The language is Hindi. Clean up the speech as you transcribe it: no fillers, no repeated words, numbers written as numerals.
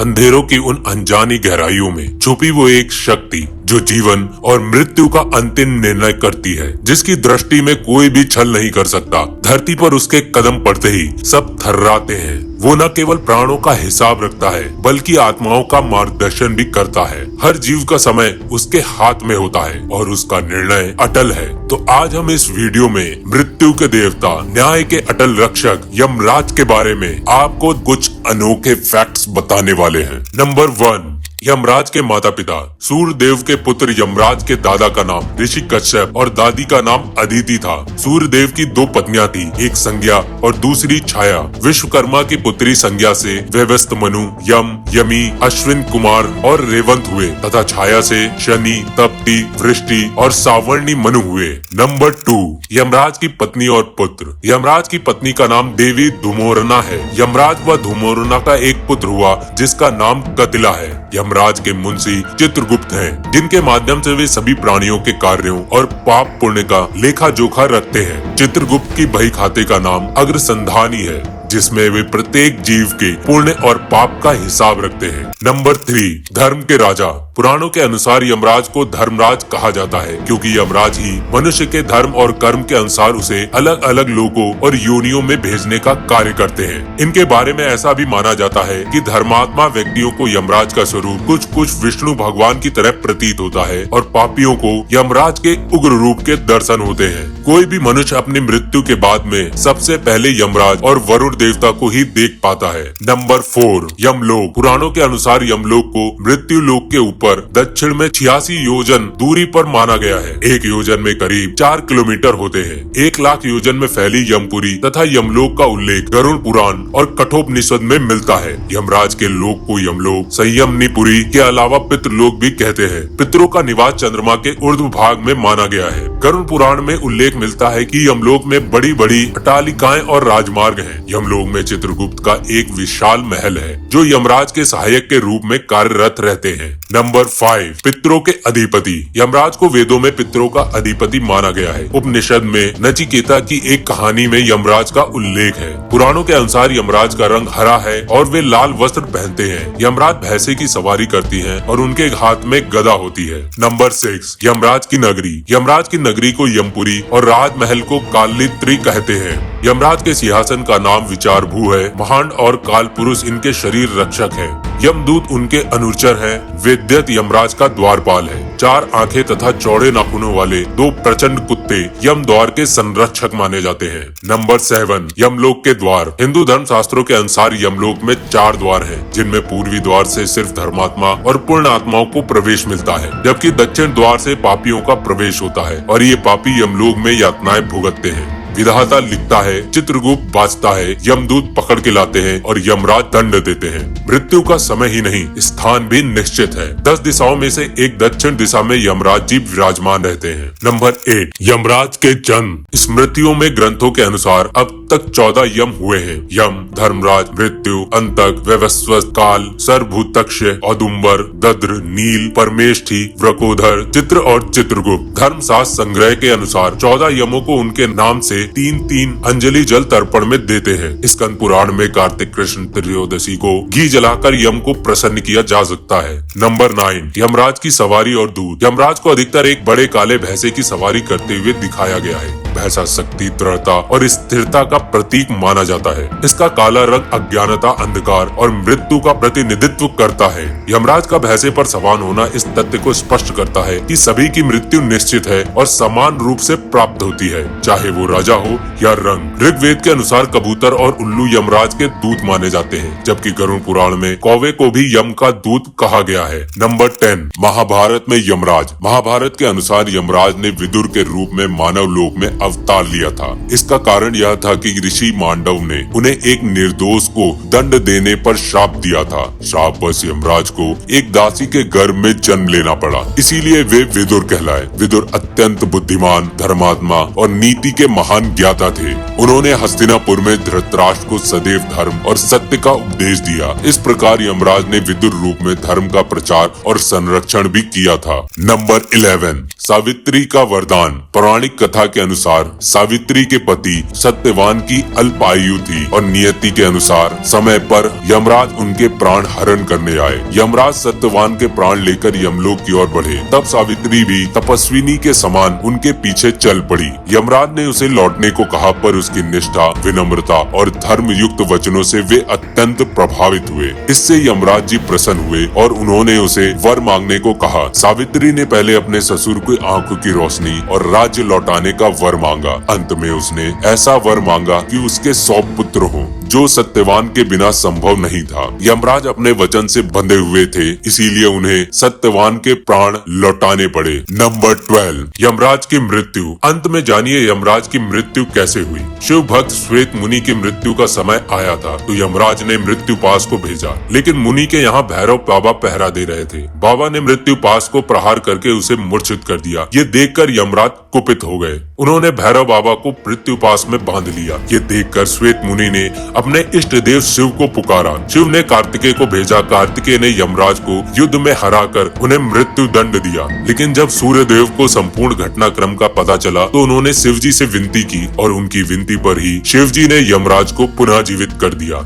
अंधेरों की उन अनजानी गहराइयों में छुपी वो एक शक्ति जो जीवन और मृत्यु का अंतिम निर्णय करती है, जिसकी दृष्टि में कोई भी छल नहीं कर सकता। धरती पर उसके कदम पड़ते ही सब थर्राते हैं। वो न केवल प्राणों का हिसाब रखता है बल्कि आत्माओं का मार्गदर्शन भी करता है। हर जीव का समय उसके हाथ में होता है और उसका निर्णय अटल है। तो आज हम इस वीडियो में मृत्यु के देवता, न्याय के अटल रक्षक यमराज के बारे में आपको कुछ अनोखे फैक्ट्स बताने वाले हैं। नंबर 1, यमराज के माता पिता। सूर्य देव के पुत्र यमराज के दादा का नाम ऋषि कश्यप और दादी का नाम अदिति था। सूर्य देव की 2 पत्नियां थी, एक संज्ञा और दूसरी छाया। विश्वकर्मा की पुत्री संज्ञा से व्यवस्थ मनु, यम, यमी, अश्विन कुमार और रेवंत हुए तथा छाया से शनि, तप्ती, वृष्टि और सावर्णी मनु हुए। नंबर 2, यमराज की पत्नी और पुत्र। यमराज की पत्नी का नाम देवी धूमोरना है। यमराज व धूमोरना का एक पुत्र हुआ जिसका नाम कतिला है। यमराज के मुंशी चित्रगुप्त हैं, जिनके माध्यम से वे सभी प्राणियों के कार्यों और पाप पुण्य का लेखा जोखा रखते हैं। चित्रगुप्त की बही खाते का नाम अग्रसंधानी है, जिसमें वे प्रत्येक जीव के पुण्य और पाप का हिसाब रखते हैं। नंबर 3, धर्म के राजा। पुराणों के अनुसार यमराज को धर्मराज कहा जाता है, क्योंकि यमराज ही मनुष्य के धर्म और कर्म के अनुसार उसे अलग अलग लोगों और योनियों में भेजने का कार्य करते हैं। इनके बारे में ऐसा भी माना जाता है कि धर्मात्मा व्यक्तियों को यमराज का स्वरूप कुछ विष्णु भगवान की तरह प्रतीत होता है और पापियों को यमराज के उग्र रूप के दर्शन होते हैं। कोई भी मनुष्य अपनी मृत्यु के बाद में सबसे पहले यमराज और वरुण देवता को ही देख पाता है। नंबर 4, यमलोक। पुराणों के अनुसार यमलोक को मृत्यु लोक के ऊपर दक्षिण में 86 योजन दूरी पर माना गया है। एक योजन में करीब 4 किलोमीटर होते हैं। 1 लाख योजन में फैली यमपुरी तथा यमलोक का उल्लेख गरुड़ पुराण और कठोपनिषद में मिलता है। यमराज के लोक को यमलोक, संयमनीपुरी के अलावा पितृलोक भी कहते हैं। पितरों का निवास चंद्रमा के ऊर्ध्व भाग में माना गया है। गरुड़ पुराण में उल्लेख मिलता है कि यमलोक में बड़ी बड़ी अट्टालिकाएं और राजमार्ग हैं। यमलोक में चित्रगुप्त का एक विशाल महल है, जो यमराज के सहायक के रूप में कार्यरत रहते हैं। नंबर 5, पितरों के अधिपति। यमराज को वेदों में पितरों का अधिपति माना गया है। उपनिषद में नचिकेता की एक कहानी में यमराज का उल्लेख है। पुराणों के अनुसार यमराज का रंग हरा है और वे लाल वस्त्र पहनते हैं। यमराज भैंसे की सवारी करती हैं और उनके हाथ में गदा होती है। नंबर 6, यमराज की नगरी। यमराज की नगरी को यमपुरी और राजमहल को कालित्री कहते हैं। यमराज के सिंहासन का नाम विचार भू है। महान और काल पुरुष इनके शरीर रक्षक है। यमदूत उनके अनुचर है। वेद्यत यमराज का द्वारपाल है। 4 आंखें तथा चौड़े नाखूनों वाले 2 प्रचंड कुत्ते यम द्वार के संरक्षक माने जाते हैं। नंबर 7, यमलोक के द्वार। हिंदू धर्म शास्त्रों के अनुसार यमलोक में 4 द्वार हैं, जिनमें पूर्वी द्वार से सिर्फ धर्मात्मा और पूर्ण आत्माओं को प्रवेश मिलता है, जबकि दक्षिण द्वार से पापियों का प्रवेश होता है और ये पापी यमलोक में यातनाएं भुगतते हैं। विधाता लिखता है, चित्रगुप्त बाजता है, यमदूत पकड़ के लाते हैं और यमराज दंड देते हैं। मृत्यु का समय ही नहीं, स्थान भी निश्चित है। 10 दिशाओं में से एक दक्षिण दिशा में यमराज जी विराजमान रहते हैं। नंबर 8, यमराज के जन्म। स्मृतियों में ग्रंथों के अनुसार अब तक 14 यम हुए हैं। यम, धर्मराज, मृत्यु, अंतक, व्यवस्वत, काल, सरभूतक्ष, औदुम्बर, दद्र, नील, परमेष्ठी, वृकोधर, चित्र और चित्रगुप्त। धर्मशास्त्र संग्रह के अनुसार 14 यमों को उनके नाम से 3-3 अंजलि जल तर्पण में देते हैं। स्कंद पुराण में कार्तिक कृष्ण त्रयोदशी को घी जलाकर यम को प्रसन्न किया जा सकता है। नंबर 9, यमराज की सवारी और दूत। यमराज को अधिकतर एक बड़े काले भैंसे की सवारी करते हुए दिखाया गया है। भैंसा शक्ति, दृढ़ता और स्थिरता का प्रतीक माना जाता है। इसका काला रंग अज्ञानता, अंधकार और मृत्यु का प्रतिनिधित्व करता है। यमराज का भैंसे पर सवार होना इस तथ्य को स्पष्ट करता है कि सभी की मृत्यु निश्चित है और समान रूप से प्राप्त होती है, चाहे वो राजा हो या रंग। ऋग्वेद के अनुसार कबूतर और उल्लू यमराज के दूत माने जाते हैं, जबकि गरुड़ पुराण में कौवे को भी यम का दूत कहा गया है। नंबर 10, महाभारत में यमराज। महाभारत के अनुसार यमराज ने विदुर के रूप में मानव लोक में अवतार लिया था। इसका कारण यह था कि ऋषि मांडव ने उन्हें एक निर्दोष को दंड देने पर श्राप दिया था। श्रापवश यमराज को एक दासी के गर्भ में जन्म लेना पड़ा, इसीलिए वे विदुर कहलाए। विदुर अत्यंत बुद्धिमान, धर्मात्मा और नीति के महान ज्ञाता थे। उन्होंने हस्तिनापुर में धृतराष्ट्र को सदैव धर्म और सत्य का उपदेश दिया। इस प्रकार यमराज ने विदुर रूप में धर्म का प्रचार और संरक्षण भी किया था। नंबर 11, सावित्री का वरदान। पौराणिक कथा के अनुसार अनुसार सावित्री के पति सत्यवान की अल्पायु थी और नियति के अनुसार समय पर यमराज उनके प्राण हरण करने आए। यमराज सत्यवान के प्राण लेकर यमलोक की ओर बढ़े, तब सावित्री भी तपस्विनी के समान उनके पीछे चल पड़ी। यमराज ने उसे लौटने को कहा, पर उसकी निष्ठा, विनम्रता और धर्म युक्त वचनों से वे अत्यंत प्रभावित हुए। इससे यमराज जी प्रसन्न हुए और उन्होंने उसे वर मांगने को कहा। सावित्री ने पहले अपने ससुर की आंखों की रोशनी और राज्य लौटाने का वर मांगा। अंत में उसने ऐसा वर मांगा कि उसके 100 पुत्र हों, जो सत्यवान के बिना संभव नहीं था। यमराज अपने वचन से बंधे हुए थे, इसीलिए उन्हें सत्यवान के प्राण लौटाने पड़े। नंबर 12, यमराज की मृत्यु। अंत में जानिए यमराज की मृत्यु कैसे हुई। शिव भक्त श्वेत मुनि की मृत्यु का समय आया था तो यमराज ने मृत्यु पास को भेजा, लेकिन मुनि के यहाँ भैरव बाबा पहरा दे रहे थे। बाबा ने मृत्यु पास को प्रहार करके उसे मूर्छित कर दिया। ये देखकर यमराज कुपित हो गए। उन्होंने भैरव बाबा को मृत्यु पास में बांध लिया। ये देखकर श्वेत मुनि ने अपने इष्ट देव शिव को पुकारा। शिव ने कार्तिकेय को भेजा। कार्तिकेय ने यमराज को युद्ध में हराकर उन्हें मृत्यु दंड दिया। लेकिन जब सूर्य देव को संपूर्ण घटनाक्रम का पता चला तो उन्होंने शिव जी से विनती की और उनकी विनती पर ही शिव जी ने यमराज को पुनः जीवित कर दिया।